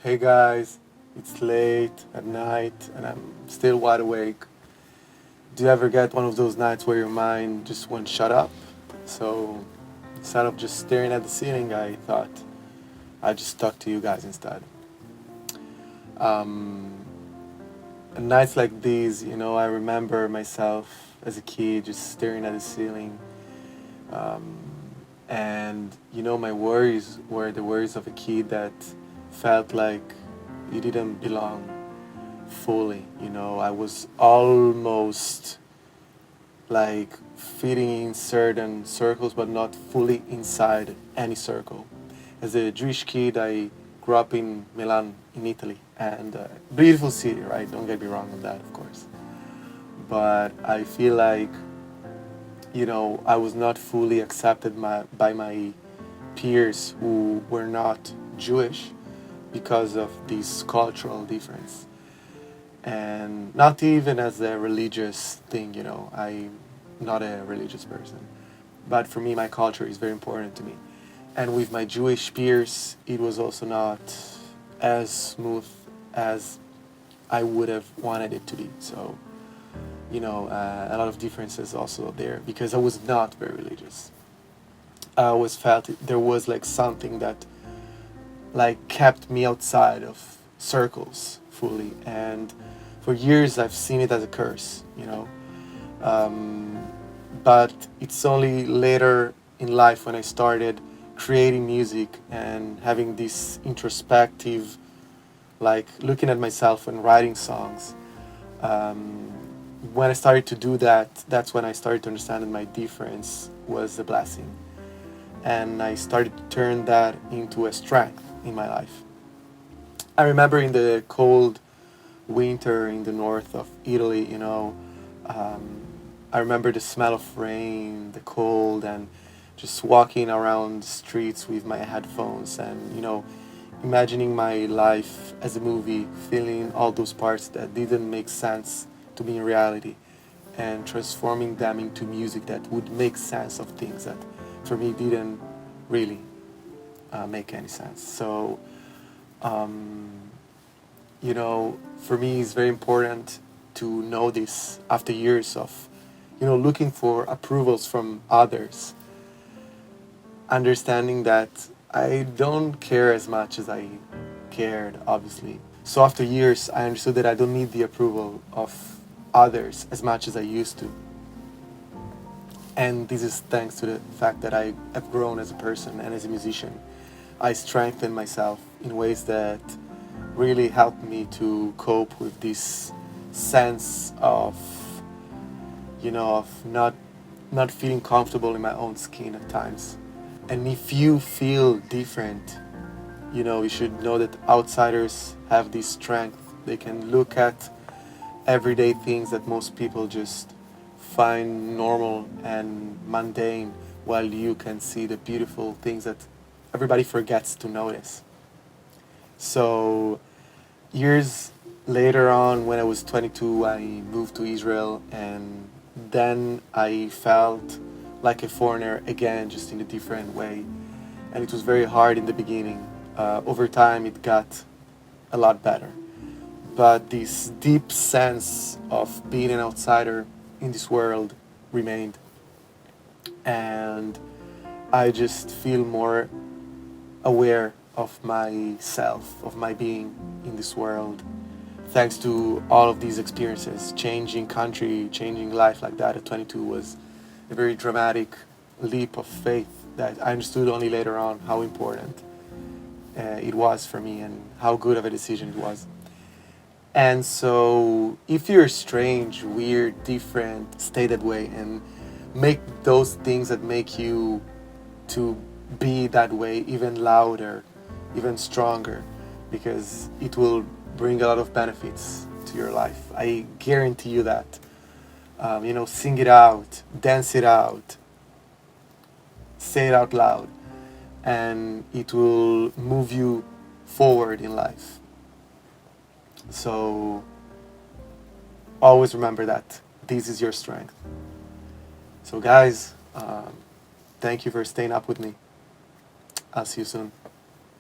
Hey guys, it's late at night and I'm still wide awake. Do you ever get one of those nights where your mind just won't shut up? So instead of just staring at the ceiling, I thought I'd just talk to you guys instead. Um, and nights like these, I remember myself as a kid just staring at the ceiling. Um, and my worries were the worries of a kid that felt like he didn't belong fully. I was almost like fitting in certain circles, but not fully inside any circle. As a Jewish kid, I grew up in Milan, in Italy, and beautiful city, right? Don't get me wrong on that, of course. But I feel like, I was not fully accepted by my peers who were not Jewish because of this cultural difference. And not even as a religious thing, I'm not a religious person. But for me, my culture is very important to me. And with my Jewish peers, it was also not as smooth as I would have wanted it to be. So, a lot of differences also there because I was not very religious. I always felt there was like something that like kept me outside of circles fully, and for years I've seen it as a curse. um, but it's only later in life when I started creating music and having this introspective, like looking at myself and writing songs. um, when I started to do that, that's when I started to understand that my difference was a blessing, and I started to turn that into a strength in my life. I remember in the cold winter in the north of Italy, um, I remember the smell of rain, the cold, and just walking around the streets with my headphones and, imagining my life as a movie, feeling all those parts that didn't make sense to me in reality, and transforming them into music that would make sense of things that for me didn't really make any sense. So, um, for me, it's very important to know this after years of, looking for approvals from others, understanding that I don't care as much as I cared, obviously. So after years, I understood that I don't need the approval of others as much as I used to. And this is thanks to the fact that I have grown as a person and as a musician. I strengthened myself in ways that really helped me to cope with this sense of, of not feeling comfortable in my own skin at times. And if you feel different, you should know that outsiders have this strength. They can look at everyday things that most people just find normal and mundane, while you can see the beautiful things that everybody forgets to notice. So, years later on, when I was 22, I moved to Israel, and then I felt like a foreigner again, just in a different way. And it was very hard in the beginning. Over time, it got a lot better. But this deep sense of being an outsider in this world remained. And I just feel more aware of myself, of my being in this world, thanks to all of these experiences. Changing country, changing life like that at 22 was a very dramatic leap of faith that I understood only later on how important it was for me and how good of a decision it was. And so, if you're strange, weird, different, stay that way and make those things that make you to be that way even louder, even stronger, because it will bring a lot of benefits to your life. I guarantee you that. Sing it out, dance it out, say it out loud, and it will move you forward in life. So always remember that this is your strength. So, guys, thank you for staying up with me. I'll see you soon.